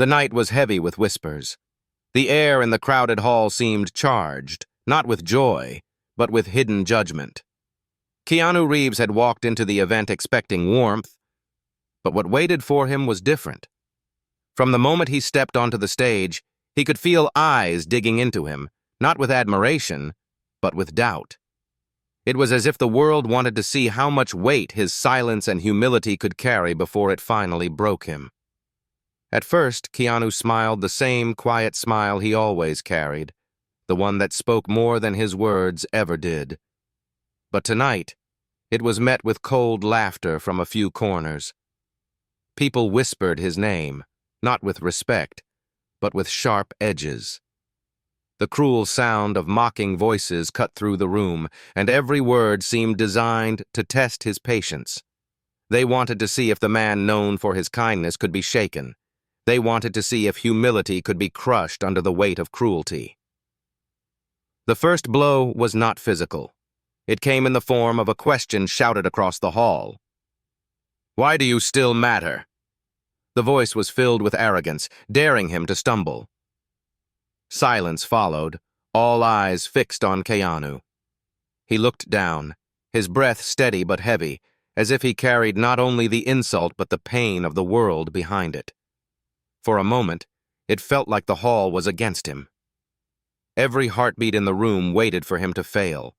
The night was heavy with whispers. The air in the crowded hall seemed charged, not with joy, but with hidden judgment. Keanu Reeves had walked into the event expecting warmth, but what waited for him was different. From the moment he stepped onto the stage, he could feel eyes digging into him, not with admiration, but with doubt. It was as if the world wanted to see how much weight his silence and humility could carry before it finally broke him. At first, Keanu smiled the same quiet smile he always carried, the one that spoke more than his words ever did. But tonight, it was met with cold laughter from a few corners. People whispered his name, not with respect, but with sharp edges. The cruel sound of mocking voices cut through the room, and every word seemed designed to test his patience. They wanted to see if the man known for his kindness could be shaken. They wanted to see if humility could be crushed under the weight of cruelty. The first blow was not physical. It came in the form of a question shouted across the hall. "Why do you still matter?" The voice was filled with arrogance, daring him to stumble. Silence followed, all eyes fixed on Keanu. He looked down, his breath steady but heavy, as if he carried not only the insult but the pain of the world behind it. For a moment, it felt like the hall was against him. Every heartbeat in the room waited for him to fail.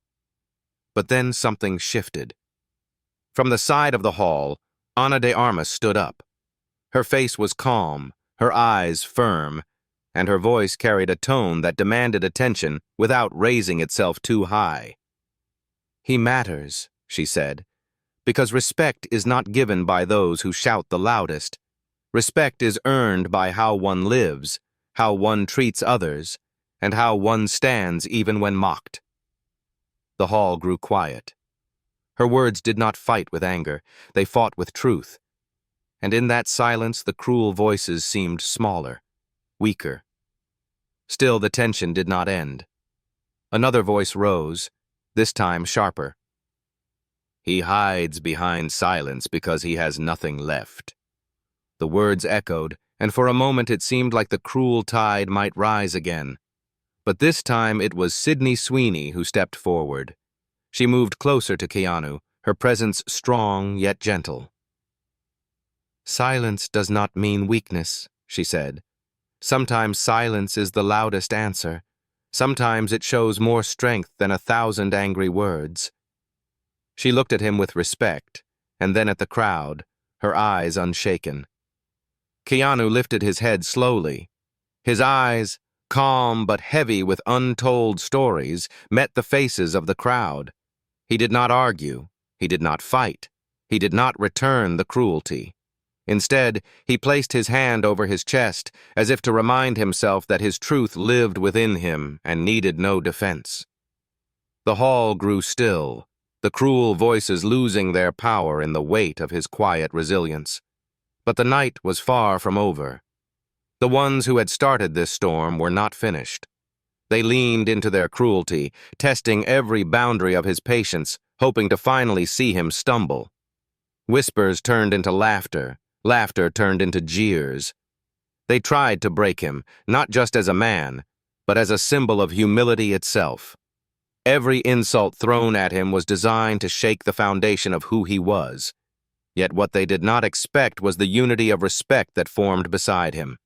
But then something shifted. From the side of the hall, Ana de Armas stood up. Her face was calm, her eyes firm, and her voice carried a tone that demanded attention without raising itself too high. "He matters," she said, "because respect is not given by those who shout the loudest. Respect is earned by how one lives, how one treats others, and how one stands even when mocked." The hall grew quiet. Her words did not fight with anger, they fought with truth. And in that silence the cruel voices seemed smaller, weaker. Still, the tension did not end. Another voice rose, this time sharper. "He hides behind silence because he has nothing left." The words echoed, and for a moment it seemed like the cruel tide might rise again. But this time it was Sweeney who stepped forward. She moved closer to Keanu, her presence strong yet gentle. "Silence does not mean weakness," she said. "Sometimes silence is the loudest answer. Sometimes it shows more strength than 1,000 angry words." She looked at him with respect, and then at the crowd, her eyes unshaken. Keanu lifted his head slowly. His eyes, calm but heavy with untold stories, met the faces of the crowd. He did not argue. He did not fight. He did not return the cruelty. Instead, he placed his hand over his chest, as if to remind himself that his truth lived within him and needed no defense. The hall grew still, the cruel voices losing their power in the weight of his quiet resilience. But the night was far from over. The ones who had started this storm were not finished. They leaned into their cruelty, testing every boundary of his patience, hoping to finally see him stumble. Whispers turned into laughter. Laughter turned into jeers. They tried to break him, not just as a man, but as a symbol of humility itself. Every insult thrown at him was designed to shake the foundation of who he was. Yet what they did not expect was the unity of respect that formed beside him.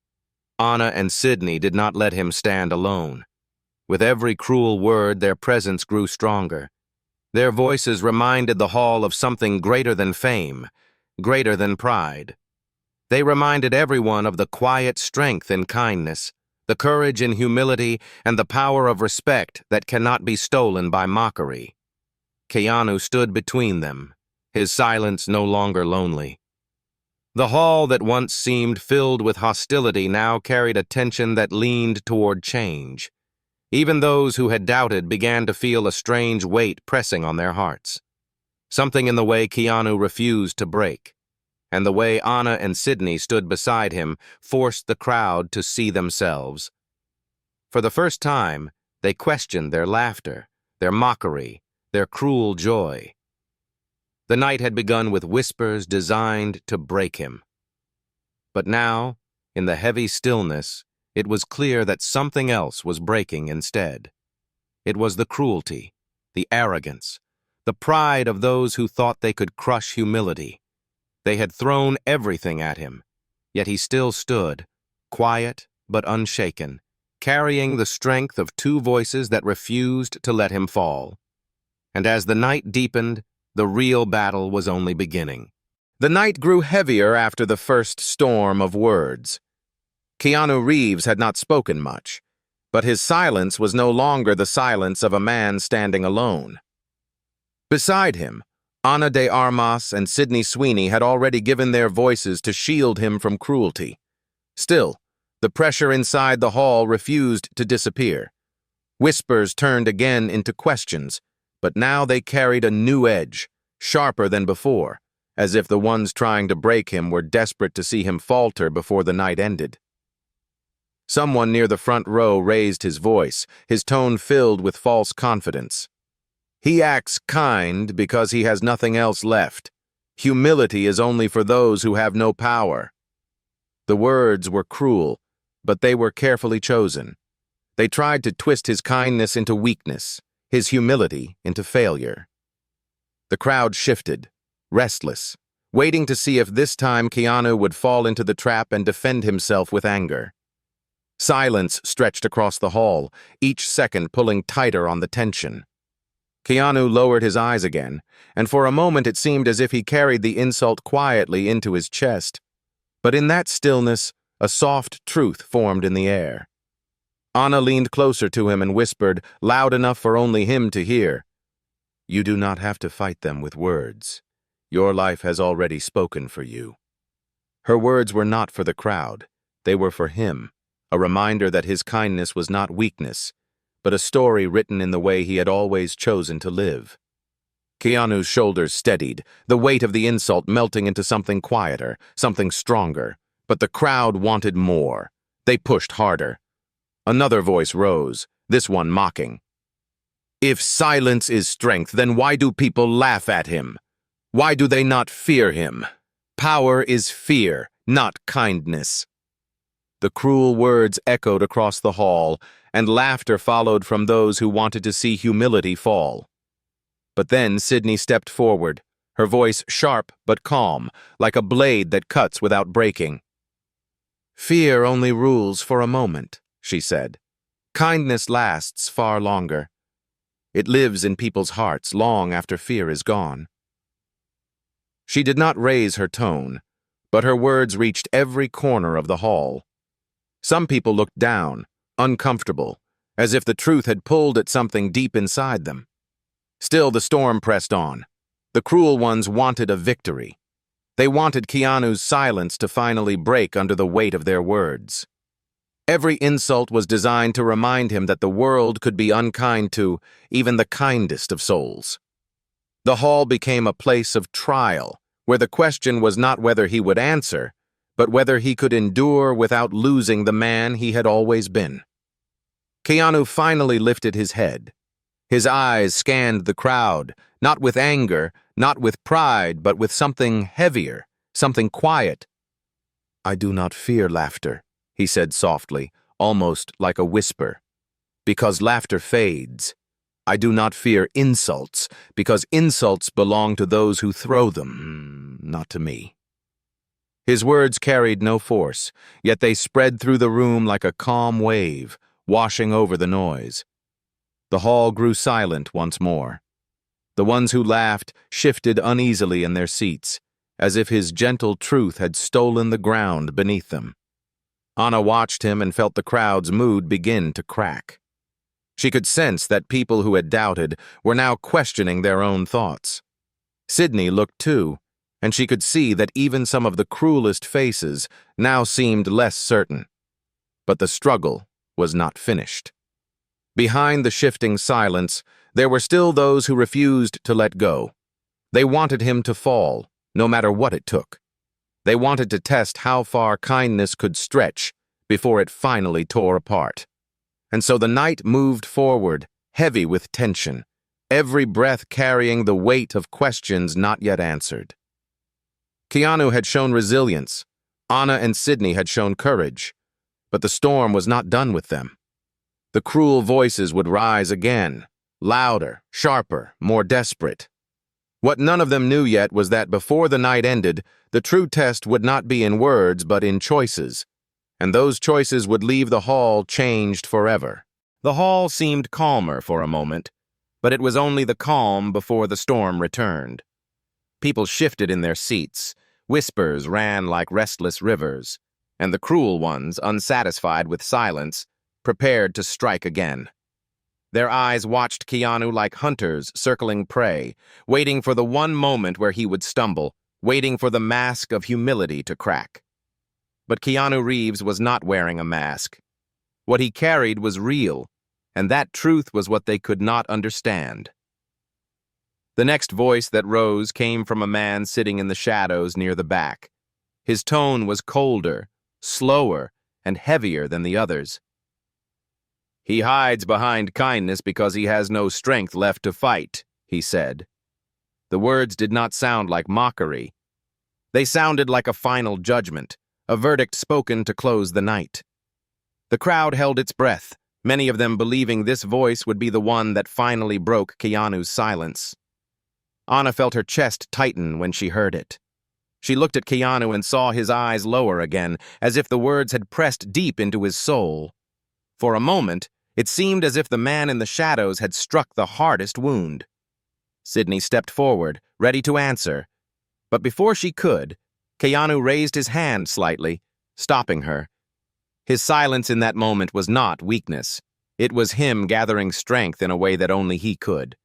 Ana and Sydney did not let him stand alone. With every cruel word, their presence grew stronger. Their voices reminded the hall of something greater than fame, greater than pride. They reminded everyone of the quiet strength in kindness, the courage in humility, and the power of respect that cannot be stolen by mockery. Keanu stood between them, his silence no longer lonely. The hall that once seemed filled with hostility now carried a tension that leaned toward change. Even those who had doubted began to feel a strange weight pressing on their hearts. Something in the way Keanu refused to break, and the way Ana and Sydney stood beside him forced the crowd to see themselves. For the first time, they questioned their laughter, their mockery, their cruel joy. The night had begun with whispers designed to break him. But now, In the heavy stillness, it was clear that something else was breaking instead. It was the cruelty, the arrogance, the pride of those who thought they could crush humility. They had thrown everything at him, yet he still stood, quiet but unshaken, carrying the strength of two voices that refused to let him fall. And as the night deepened, the real battle was only beginning. The night grew heavier after the first storm of words. Keanu Reeves had not spoken much, but his silence was no longer the silence of a man standing alone. Beside him, Ana de Armas and Sydney Sweeney had already given their voices to shield him from cruelty. Still, the pressure inside the hall refused to disappear. Whispers turned again into questions, but now they carried a new edge, sharper than before, as if the ones trying to break him were desperate to see him falter before the night ended. Someone near the front row raised his voice, his tone filled with false confidence. "He acts kind because he has nothing else left. Humility is only for those who have no power." The words were cruel, but they were carefully chosen. They tried to twist his kindness into weakness, his humility into failure. The crowd shifted, restless, waiting to see if this time Keanu would fall into the trap and defend himself with anger. Silence stretched across the hall, each second pulling tighter on the tension. Keanu lowered his eyes again, and for a moment it seemed as if he carried the insult quietly into his chest. But in that stillness, a soft truth formed in the air. Ana leaned closer to him and whispered, loud enough for only him to hear, "You do not have to fight them with words. Your life has already spoken for you." Her words were not for the crowd. They were for him, a reminder that his kindness was not weakness, but a story written in the way he had always chosen to live. Keanu's shoulders steadied, the weight of the insult melting into something quieter, something stronger. But the crowd wanted more. They pushed harder. Another voice rose, this one mocking. "If silence is strength, then why do people laugh at him? Why do they not fear him? Power is fear, not kindness." The cruel words echoed across the hall, and laughter followed from those who wanted to see humility fall. But then Sydney stepped forward, her voice sharp but calm, like a blade that cuts without breaking. "Fear only rules for a moment," she said. "Kindness lasts far longer. It lives in people's hearts long after fear is gone." She did not raise her tone, but her words reached every corner of the hall. Some people looked down, uncomfortable, as if the truth had pulled at something deep inside them. Still, the storm pressed on. The cruel ones wanted a victory. They wanted Keanu's silence to finally break under the weight of their words. Every insult was designed to remind him that the world could be unkind to even the kindest of souls. The hall became a place of trial, where the question was not whether he would answer, but whether he could endure without losing the man he had always been. Keanu finally lifted his head. His eyes scanned the crowd, not with anger, not with pride, but with something heavier, something quiet. "I do not fear laughter," he said softly, almost like a whisper, "because laughter fades. I do not fear insults, because insults belong to those who throw them, not to me." His words carried no force, yet they spread through the room like a calm wave, washing over the noise. The hall grew silent once more. The ones who laughed shifted uneasily in their seats, as if his gentle truth had stolen the ground beneath them. Ana watched him and felt the crowd's mood begin to crack. She could sense that people who had doubted were now questioning their own thoughts. Sydney looked too, and she could see that even some of the cruelest faces now seemed less certain. But the struggle was not finished. Behind the shifting silence, there were still those who refused to let go. They wanted him to fall, no matter what it took. They wanted to test how far kindness could stretch before it finally tore apart. And so the night moved forward, heavy with tension, every breath carrying the weight of questions not yet answered. Keanu had shown resilience, Anna and Sydney had shown courage, but the storm was not done with them. The cruel voices would rise again, louder, sharper, more desperate. What none of them knew yet was that before the night ended, the true test would not be in words but in choices, and those choices would leave the hall changed forever. The hall seemed calmer for a moment, but it was only the calm before the storm returned. People shifted in their seats, whispers ran like restless rivers, and the cruel ones, unsatisfied with silence, prepared to strike again. Their eyes watched Keanu like hunters circling prey, waiting for the one moment where he would stumble, waiting for the mask of humility to crack. But Keanu Reeves was not wearing a mask. What he carried was real, and that truth was what they could not understand. The next voice that rose came from a man sitting in the shadows near the back. His tone was colder, slower, and heavier than the others. "He hides behind kindness because he has no strength left to fight," he said. The words did not sound like mockery. They sounded like a final judgment, a verdict spoken to close the night. The crowd held its breath, many of them believing this voice would be the one that finally broke Keanu's silence. Anna felt her chest tighten when she heard it. She looked at Keanu and saw his eyes lower again, as if the words had pressed deep into his soul. For a moment, it seemed as if the man in the shadows had struck the hardest wound. Sydney stepped forward, ready to answer, but before she could, Keanu raised his hand slightly, stopping her. His silence in that moment was not weakness. It was him gathering strength in a way that only he could.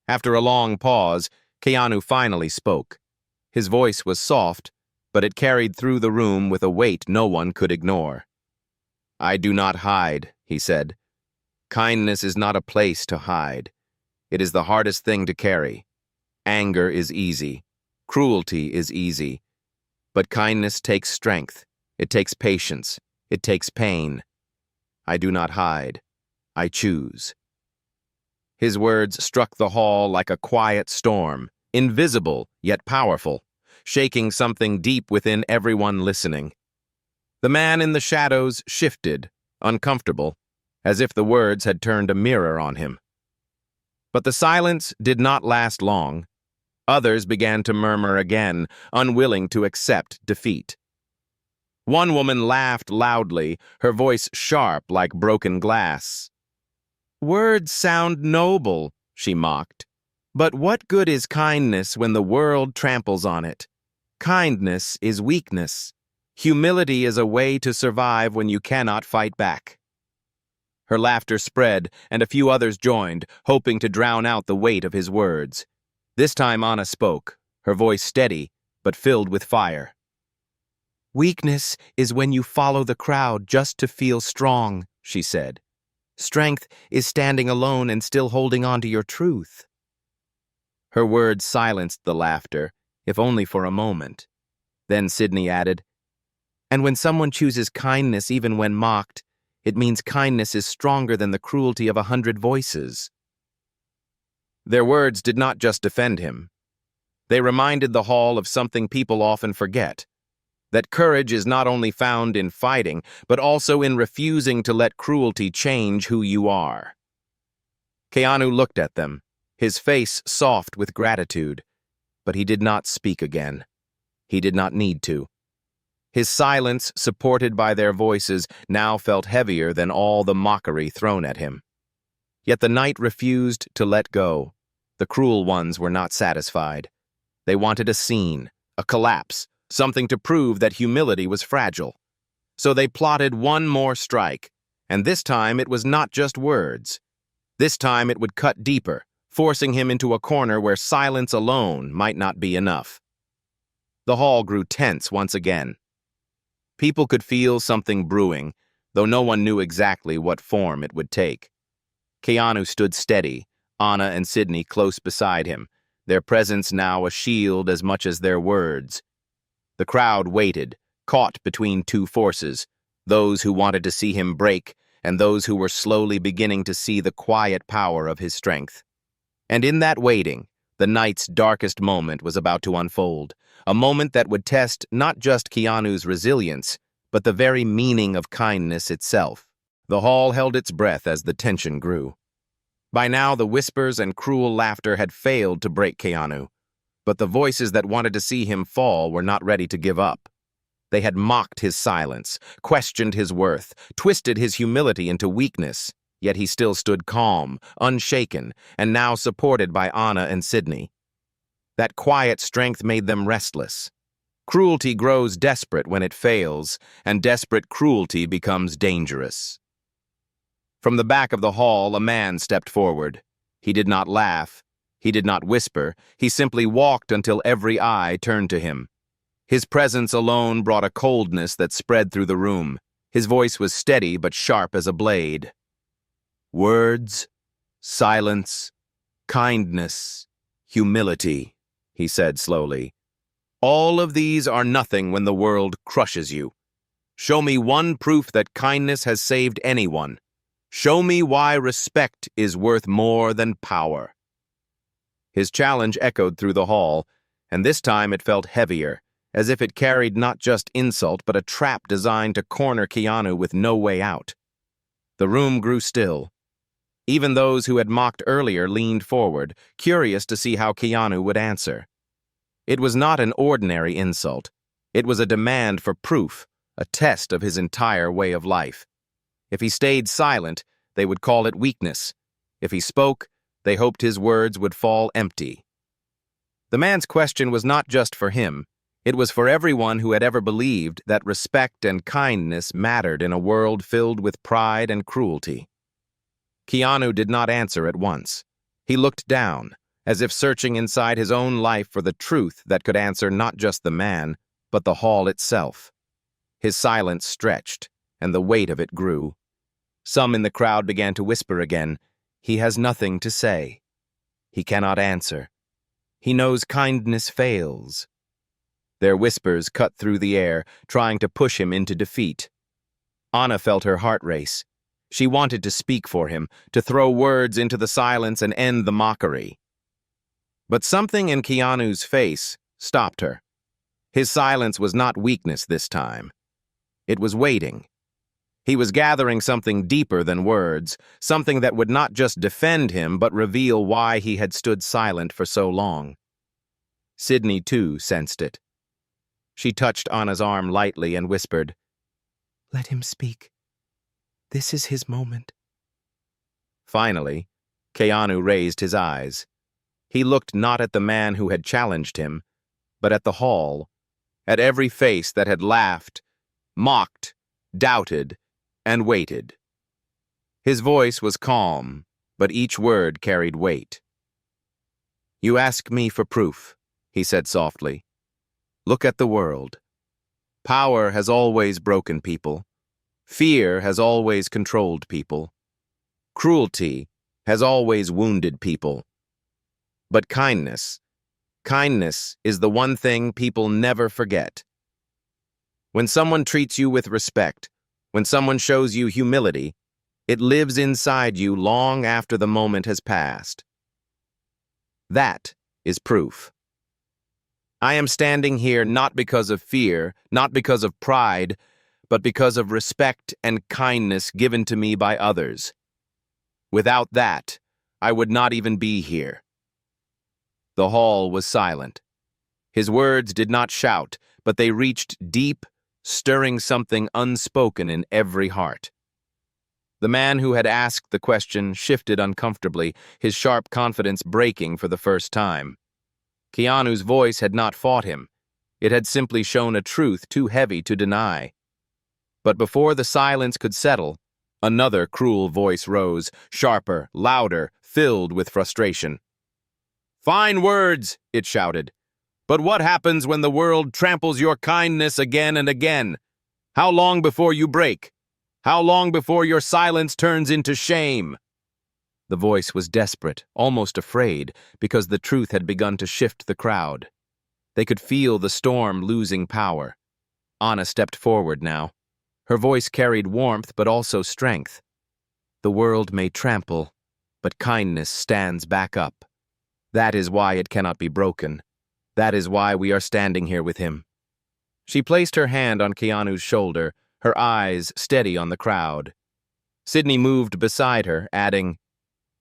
After a long pause, Keanu finally spoke. His voice was soft, but it carried through the room with a weight no one could ignore. "I do not hide," he said. "Kindness is not a place to hide. It is the hardest thing to carry. Anger is easy. Cruelty is easy. But kindness takes strength. It takes patience. It takes pain. I do not hide. I choose." His words struck the hall like a quiet storm, invisible yet powerful, shaking something deep within everyone listening. The man in the shadows shifted, uncomfortable, as if the words had turned a mirror on him. But the silence did not last long. Others began to murmur again, unwilling to accept defeat. One woman laughed loudly, her voice sharp like broken glass. "Words sound noble," she mocked. "But what good is kindness when the world tramples on it? Kindness is weakness. Humility is a way to survive when you cannot fight back." Her laughter spread, and a few others joined, hoping to drown out the weight of his words. This time Anna spoke, her voice steady, but filled with fire. "Weakness is when you follow the crowd just to feel strong," she said. "Strength is standing alone and still holding on to your truth." Her words silenced the laughter, if only for a moment. Then Sydney added, "And when someone chooses kindness even when mocked, it means kindness is stronger than the cruelty of 100 voices." Their words did not just defend him. They reminded the hall of something people often forget, that courage is not only found in fighting, but also in refusing to let cruelty change who you are. Keanu looked at them, his face soft with gratitude, but he did not speak again. He did not need to. His silence, supported by their voices, now felt heavier than all the mockery thrown at him. Yet the night refused to let go. The cruel ones were not satisfied. They wanted a scene, a collapse, something to prove that humility was fragile. So they plotted one more strike, and this time it was not just words. This time it would cut deeper, forcing him into a corner where silence alone might not be enough. The hall grew tense once again. People could feel something brewing, though no one knew exactly what form it would take. Keanu stood steady, Anna and Sydney close beside him, their presence now a shield as much as their words. The crowd waited, caught between two forces, those who wanted to see him break and those who were slowly beginning to see the quiet power of his strength. And in that waiting, The night's darkest moment was about to unfold, a moment that would test not just Keanu's resilience, but the very meaning of kindness itself. The hall held its breath as the tension grew. By now, the whispers and cruel laughter had failed to break Keanu, but the voices that wanted to see him fall were not ready to give up. They had mocked his silence, questioned his worth, twisted his humility into weakness, yet he still stood calm, unshaken, and now supported by Anna and Sydney. That quiet strength made them restless. Cruelty grows desperate when it fails, and desperate cruelty becomes dangerous. From the back of the hall, a man stepped forward. He did not laugh. He did not whisper. He simply walked until every eye turned to him. His presence alone brought a coldness that spread through the room. His voice was steady but sharp as a blade. "Words, silence, kindness, humility," he said slowly. "All of these are nothing when the world crushes you. Show me one proof that kindness has saved anyone. Show me why respect is worth more than power." His challenge echoed through the hall, and this time it felt heavier, as if it carried not just insult but a trap designed to corner Keanu with no way out. The room grew still. Even those who had mocked earlier leaned forward, curious to see how Keanu would answer. It was not an ordinary insult. It was a demand for proof, a test of his entire way of life. If he stayed silent, they would call it weakness. If he spoke, they hoped his words would fall empty. The man's question was not just for him. It was for everyone who had ever believed that respect and kindness mattered in a world filled with pride and cruelty. Keanu did not answer at once. He looked down, as if searching inside his own life for the truth that could answer not just the man, but the hall itself. His silence stretched, and the weight of it grew. Some in the crowd began to whisper again, "He has nothing to say. He cannot answer. He knows kindness fails." Their whispers cut through the air, trying to push him into defeat. Anna felt her heart race. She wanted to speak for him, to throw words into the silence and end the mockery. But something in Keanu's face stopped her. His silence was not weakness this time. It was waiting. He was gathering something deeper than words, something that would not just defend him but reveal why he had stood silent for so long. Sydney, too, sensed it. She touched Anna's arm lightly and whispered, "Let him speak. This is his moment." Finally, Keanu raised his eyes. He looked not at the man who had challenged him, but at the hall, at every face that had laughed, mocked, doubted, and waited. His voice was calm, but each word carried weight. "You ask me for proof," he said softly. "Look at the world. Power has always broken people. Fear has always controlled people. Cruelty has always wounded people. But kindness is the one thing people never forget. When someone treats you with respect, when someone shows you humility, it lives inside you long after the moment has passed. That is proof. I am standing here not because of fear, not because of pride, but because of respect and kindness given to me by others. Without that, I would not even be here." The hall was silent. His words did not shout, but they reached deep, stirring something unspoken in every heart. The man who had asked the question shifted uncomfortably, his sharp confidence breaking for the first time. Keanu's voice had not fought him. It had simply shown a truth too heavy to deny. But before the silence could settle, another cruel voice rose, sharper, louder, filled with frustration. "Fine words," it shouted. "But what happens when the world tramples your kindness again and again? How long before you break? How long before your silence turns into shame?" The voice was desperate, almost afraid, because the truth had begun to shift the crowd. They could feel the storm losing power. Anna stepped forward now. Her voice carried warmth but also strength. "The world may trample, but kindness stands back up. That is why it cannot be broken. That is why we are standing here with him." She placed her hand on Keanu's shoulder, her eyes steady on the crowd. Sidney moved beside her, adding,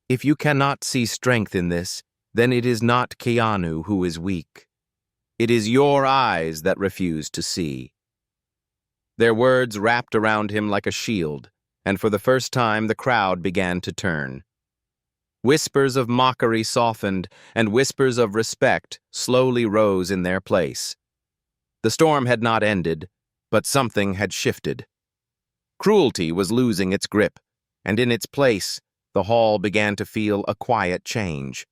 "If you cannot see strength in this, then it is not Keanu who is weak. It is your eyes that refuse to see." Their words wrapped around him like a shield, and for the first time the crowd began to turn. Whispers of mockery softened, and whispers of respect slowly rose in their place. The storm had not ended, but something had shifted. Cruelty was losing its grip, and in its place, the hall began to feel a quiet change.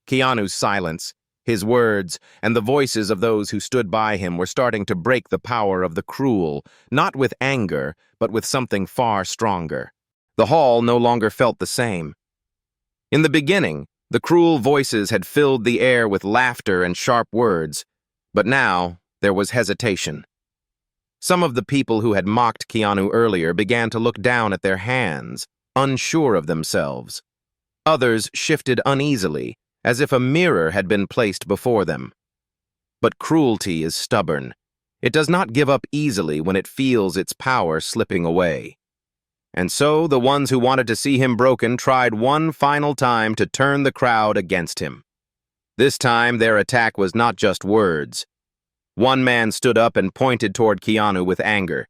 Keanu's silence, his words, and the voices of those who stood by him were starting to break the power of the cruel, not with anger, but with something far stronger. The hall no longer felt the same. In the beginning, the cruel voices had filled the air with laughter and sharp words, but now there was hesitation. Some of the people who had mocked Keanu earlier began to look down at their hands, unsure of themselves. Others shifted uneasily, as if a mirror had been placed before them. But cruelty is stubborn. It does not give up easily when it feels its power slipping away. And so the ones who wanted to see him broken tried one final time to turn the crowd against him. This time their attack was not just words. One man stood up and pointed toward Keanu with anger.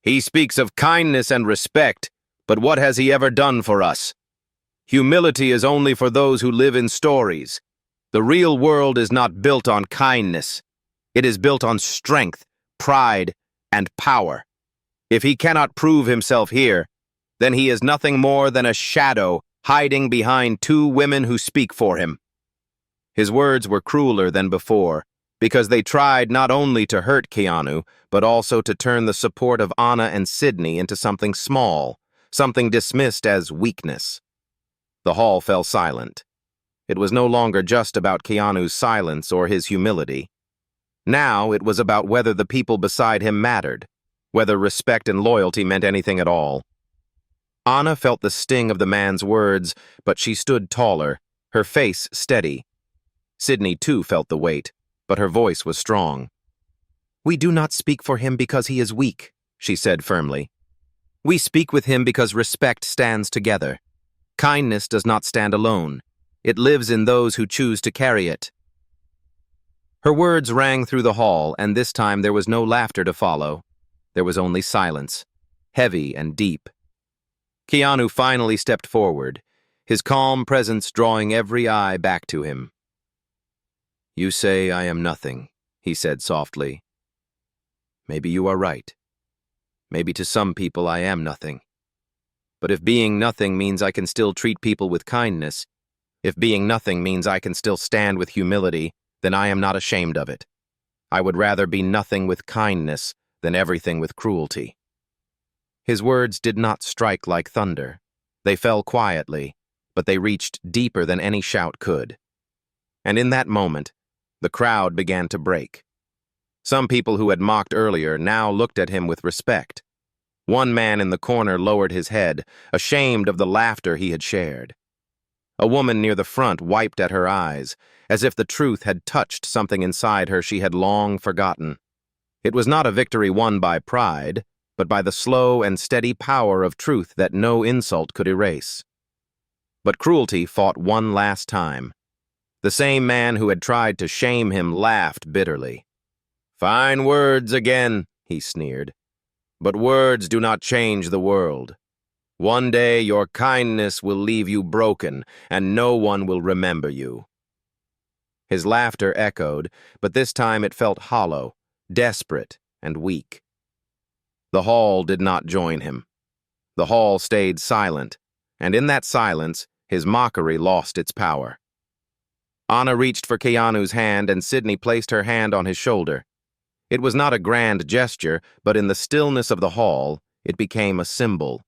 "He speaks of kindness and respect, but what has he ever done for us? Humility is only for those who live in stories. The real world is not built on kindness. It is built on strength, pride, and power. If he cannot prove himself here, then he is nothing more than a shadow hiding behind two women who speak for him." His words were crueler than before, because they tried not only to hurt Keanu, but also to turn the support of Anna and Sidney into something small, something dismissed as weakness. The hall fell silent. It was no longer just about Keanu's silence or his humility. Now it was about whether the people beside him mattered, whether respect and loyalty meant anything at all. Anna felt the sting of the man's words, but she stood taller, her face steady. Sidney too felt the weight, but her voice was strong. "We do not speak for him because he is weak," she said firmly. "We speak with him because respect stands together. Kindness does not stand alone. It lives in those who choose to carry it." Her words rang through the hall, and this time there was no laughter to follow. There was only silence, heavy and deep. Keanu finally stepped forward, his calm presence drawing every eye back to him. "You say I am nothing," he said softly. "Maybe you are right. Maybe to some people I am nothing. But if being nothing means I can still treat people with kindness, if being nothing means I can still stand with humility, then I am not ashamed of it. I would rather be nothing with kindness than everything with cruelty." His words did not strike like thunder. They fell quietly, but they reached deeper than any shout could. And in that moment, the crowd began to break. Some people who had mocked earlier now looked at him with respect. One man in the corner lowered his head, ashamed of the laughter he had shared. A woman near the front wiped at her eyes, as if the truth had touched something inside her she had long forgotten. It was not a victory won by pride, but by the slow and steady power of truth that no insult could erase. But cruelty fought one last time. The same man who had tried to shame him laughed bitterly. "Fine words again," he sneered. "But words do not change the world. One day your kindness will leave you broken, and no one will remember you." His laughter echoed, but this time it felt hollow, desperate, and weak. The hall did not join him. The hall stayed silent, and in that silence, his mockery lost its power. Anna reached for Keanu's hand, and Sidney placed her hand on his shoulder. It was not a grand gesture, but in the stillness of the hall, it became a symbol.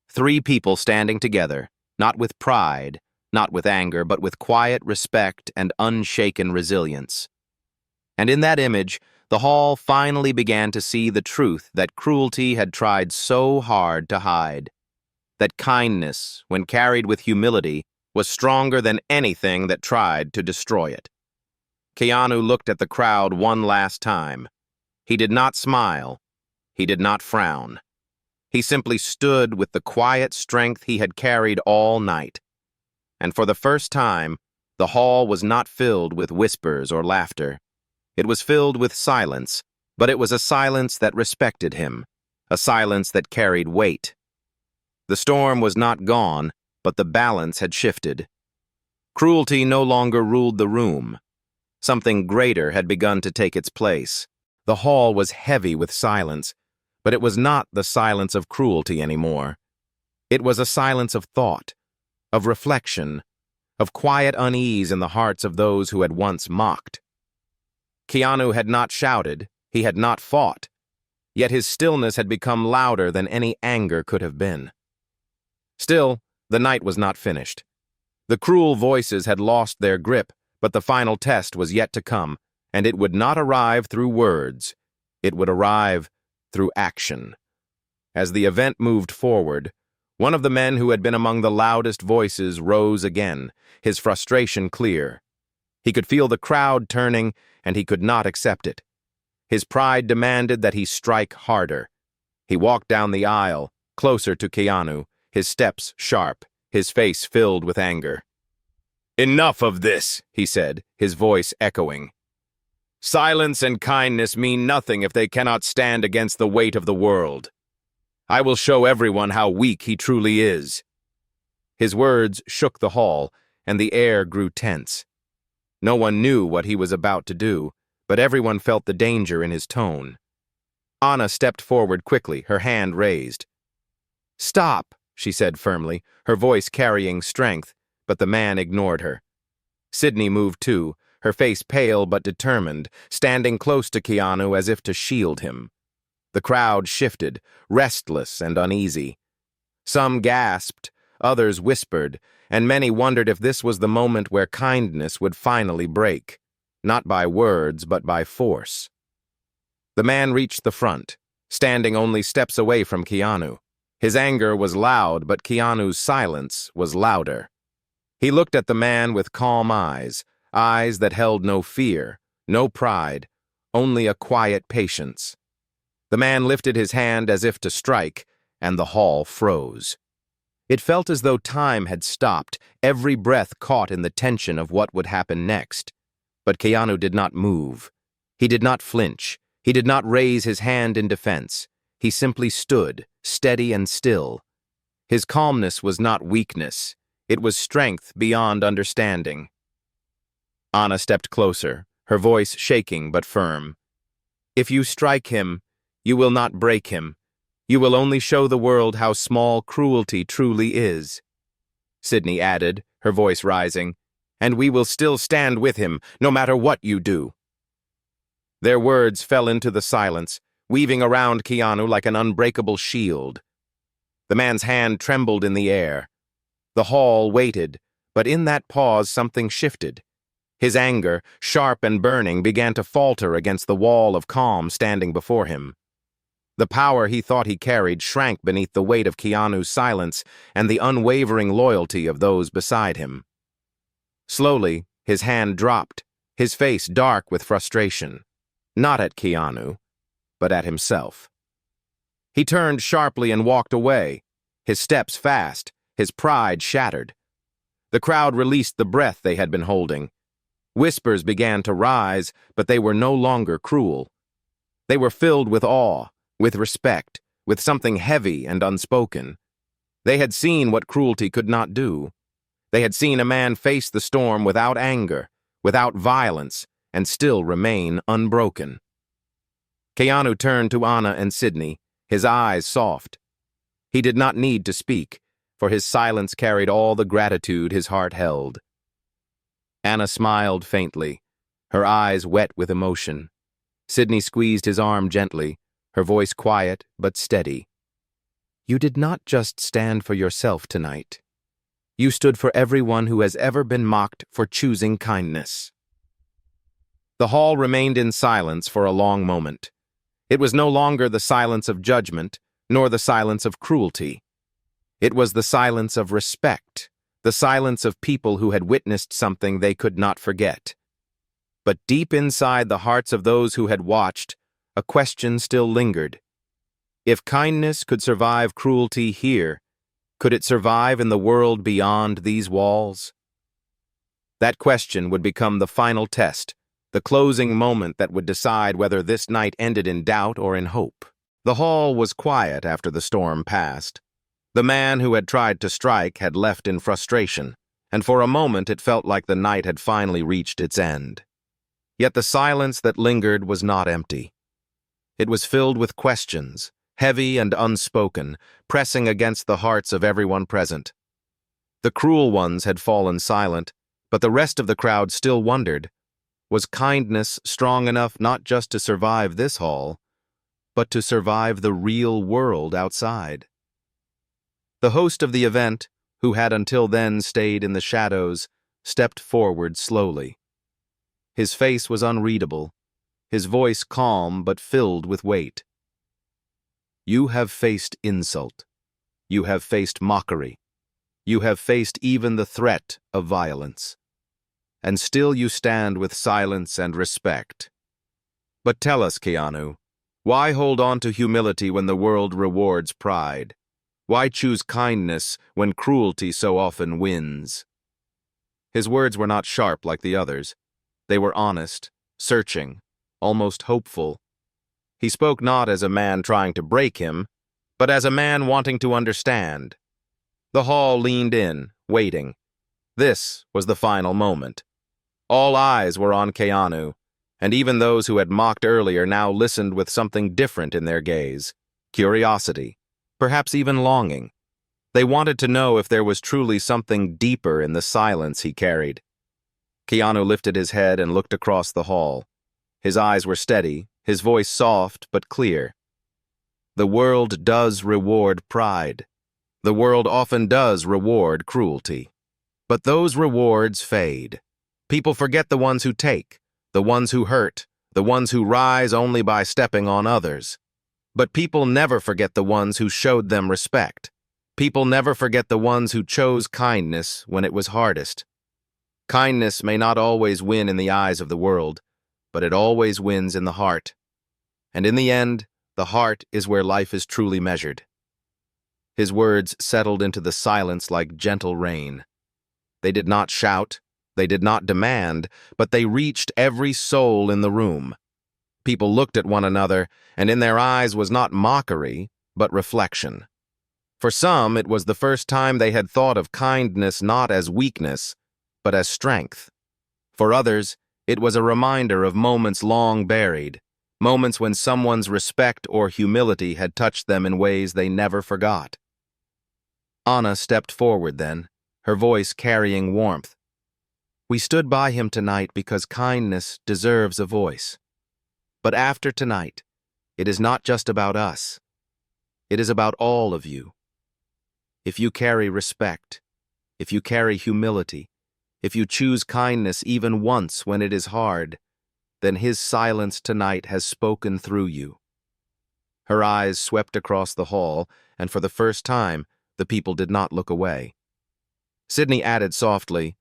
Three people standing together, not with pride, not with anger, but with quiet respect and unshaken resilience. And in that image, the hall finally began to see the truth that cruelty had tried so hard to hide. That kindness, when carried with humility, was stronger than anything that tried to destroy it. Keanu looked at the crowd one last time. He did not smile. He did not frown. He simply stood with the quiet strength he had carried all night. And for the first time, the hall was not filled with whispers or laughter. It was filled with silence, but it was a silence that respected him, a silence that carried weight. The storm was not gone, but the balance had shifted. Cruelty no longer ruled the room. Something greater had begun to take its place. The hall was heavy with silence, but it was not the silence of cruelty anymore. It was a silence of thought, of reflection, of quiet unease in the hearts of those who had once mocked. Keanu had not shouted, he had not fought, yet his stillness had become louder than any anger could have been. Still, the night was not finished. The cruel voices had lost their grip, but the final test was yet to come, and it would not arrive through words. It would arrive through action. As the event moved forward, one of the men who had been among the loudest voices rose again, his frustration clear. He could feel the crowd turning, and he could not accept it. His pride demanded that he strike harder. He walked down the aisle, closer to Keanu, his steps sharp, his face filled with anger. "Enough of this," he said, his voice echoing. "Silence and kindness mean nothing if they cannot stand against the weight of the world. I will show everyone how weak he truly is." His words shook the hall, and the air grew tense. No one knew what he was about to do, but everyone felt the danger in his tone. Anna stepped forward quickly, her hand raised. "Stop," she said firmly, her voice carrying strength, but the man ignored her. Sydney moved too, her face pale but determined, standing close to Keanu as if to shield him. The crowd shifted, restless and uneasy. Some gasped, others whispered, and many wondered if this was the moment where kindness would finally break, not by words but by force. The man reached the front, standing only steps away from Keanu. His anger was loud, but Keanu's silence was louder. He looked at the man with calm eyes, eyes that held no fear, no pride, only a quiet patience. The man lifted his hand as if to strike, and the hall froze. It felt as though time had stopped, every breath caught in the tension of what would happen next. But Keanu did not move. He did not flinch. He did not raise his hand in defense. He simply stood, steady and still. His calmness was not weakness. It was strength beyond understanding. Anna stepped closer, her voice shaking but firm. "If you strike him, you will not break him. You will only show the world how small cruelty truly is." Sydney added, her voice rising, "And we will still stand with him, no matter what you do." Their words fell into the silence, weaving around Keanu like an unbreakable shield. The man's hand trembled in the air. The hall waited, but in that pause something shifted. His anger, sharp and burning, began to falter against the wall of calm standing before him. The power he thought he carried shrank beneath the weight of Keanu's silence and the unwavering loyalty of those beside him. Slowly, his hand dropped, his face dark with frustration, not at Keanu, but at himself. He turned sharply and walked away, his steps fast, his pride shattered. The crowd released the breath they had been holding. Whispers began to rise, but they were no longer cruel. They were filled with awe, with respect, with something heavy and unspoken. They had seen what cruelty could not do. They had seen a man face the storm without anger, without violence, and still remain unbroken. Keanu turned to Anna and Sydney, his eyes soft. He did not need to speak, for his silence carried all the gratitude his heart held. Anna smiled faintly, her eyes wet with emotion. Sydney squeezed his arm gently, her voice quiet but steady. "You did not just stand for yourself tonight. You stood for everyone who has ever been mocked for choosing kindness." The hall remained in silence for a long moment. It was no longer the silence of judgment, nor the silence of cruelty. It was the silence of respect, the silence of people who had witnessed something they could not forget. But deep inside the hearts of those who had watched, a question still lingered. If kindness could survive cruelty here, could it survive in the world beyond these walls? That question would become the final test, the closing moment that would decide whether this night ended in doubt or in hope. The hall was quiet after the storm passed. The man who had tried to strike had left in frustration, and for a moment it felt like the night had finally reached its end. Yet the silence that lingered was not empty. It was filled with questions, heavy and unspoken, pressing against the hearts of everyone present. The cruel ones had fallen silent, but the rest of the crowd still wondered, was kindness strong enough not just to survive this hall, but to survive the real world outside? The host of the event, who had until then stayed in the shadows, stepped forward slowly. His face was unreadable, his voice calm but filled with weight. You have faced insult. You have faced mockery. You have faced even the threat of violence. And still you stand with silence and respect. But tell us, Keanu, why hold on to humility when the world rewards pride? Why choose kindness when cruelty so often wins? His words were not sharp like the others. They were honest, searching, almost hopeful. He spoke not as a man trying to break him, but as a man wanting to understand. The hall leaned in, waiting. This was the final moment. All eyes were on Keanu, and even those who had mocked earlier now listened with something different in their gaze. Curiosity, perhaps even longing. They wanted to know if there was truly something deeper in the silence he carried. Keanu lifted his head and looked across the hall. His eyes were steady, his voice soft but clear. The world does reward pride. The world often does reward cruelty. But those rewards fade. People forget the ones who take, the ones who hurt, the ones who rise only by stepping on others. But people never forget the ones who showed them respect. People never forget the ones who chose kindness when it was hardest. Kindness may not always win in the eyes of the world, but it always wins in the heart. And in the end, the heart is where life is truly measured. His words settled into the silence like gentle rain. They did not shout, they did not demand, but they reached every soul in the room. People looked at one another, and in their eyes was not mockery, but reflection. For some, it was the first time they had thought of kindness not as weakness, but as strength. For others, it was a reminder of moments long buried, moments when someone's respect or humility had touched them in ways they never forgot. Anna stepped forward then, her voice carrying warmth. We stood by him tonight because kindness deserves a voice. But after tonight, it is not just about us. It is about all of you. If you carry respect, if you carry humility, if you choose kindness even once when it is hard, then his silence tonight has spoken through you. Her eyes swept across the hall, and for the first time, the people did not look away. Sydney added softly,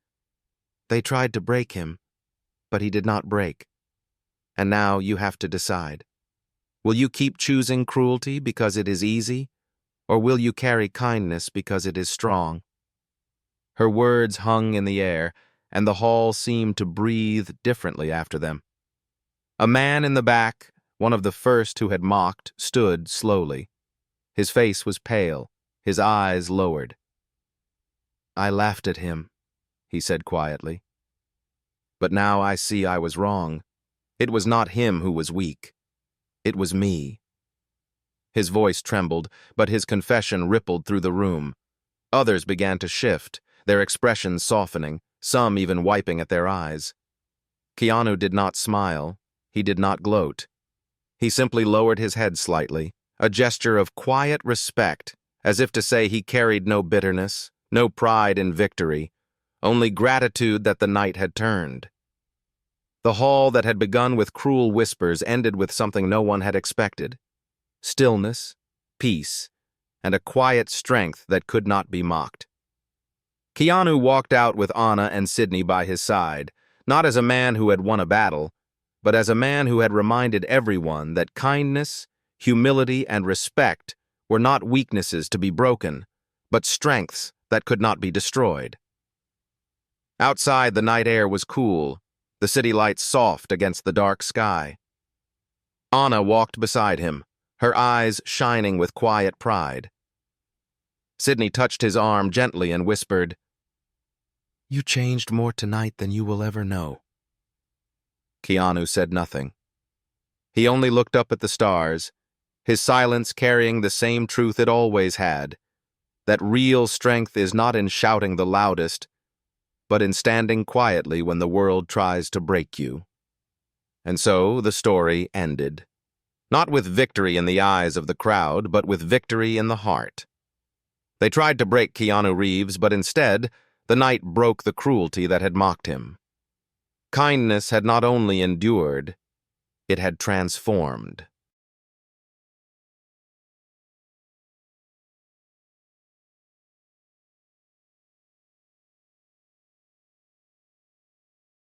They tried to break him, but he did not break. And now you have to decide. Will you keep choosing cruelty because it is easy, or will you carry kindness because it is strong? Her words hung in the air, and the hall seemed to breathe differently after them. A man in the back, one of the first who had mocked, stood slowly. His face was pale, his eyes lowered. I laughed at him, he said quietly. But now I see I was wrong. It was not him who was weak. It was me. His voice trembled, but his confession rippled through the room. Others began to shift, their expressions softening, some even wiping at their eyes. Keanu did not smile. He did not gloat. He simply lowered his head slightly, a gesture of quiet respect, as if to say he carried no bitterness, no pride in victory, only gratitude that the night had turned. The hall that had begun with cruel whispers ended with something no one had expected. Stillness, peace, and a quiet strength that could not be mocked. Keanu walked out with Anna and Sydney by his side, not as a man who had won a battle, but as a man who had reminded everyone that kindness, humility, and respect were not weaknesses to be broken, but strengths that could not be destroyed. Outside, the night air was cool, the city lights soft against the dark sky. Anna walked beside him, her eyes shining with quiet pride. Sydney touched his arm gently and whispered, "You changed more tonight than you will ever know." Keanu said nothing. He only looked up at the stars, his silence carrying the same truth it always had, that real strength is not in shouting the loudest, but in standing quietly when the world tries to break you. And so the story ended. Not with victory in the eyes of the crowd, but with victory in the heart. They tried to break Keanu Reeves, but instead, the night broke the cruelty that had mocked him. Kindness had not only endured, it had transformed.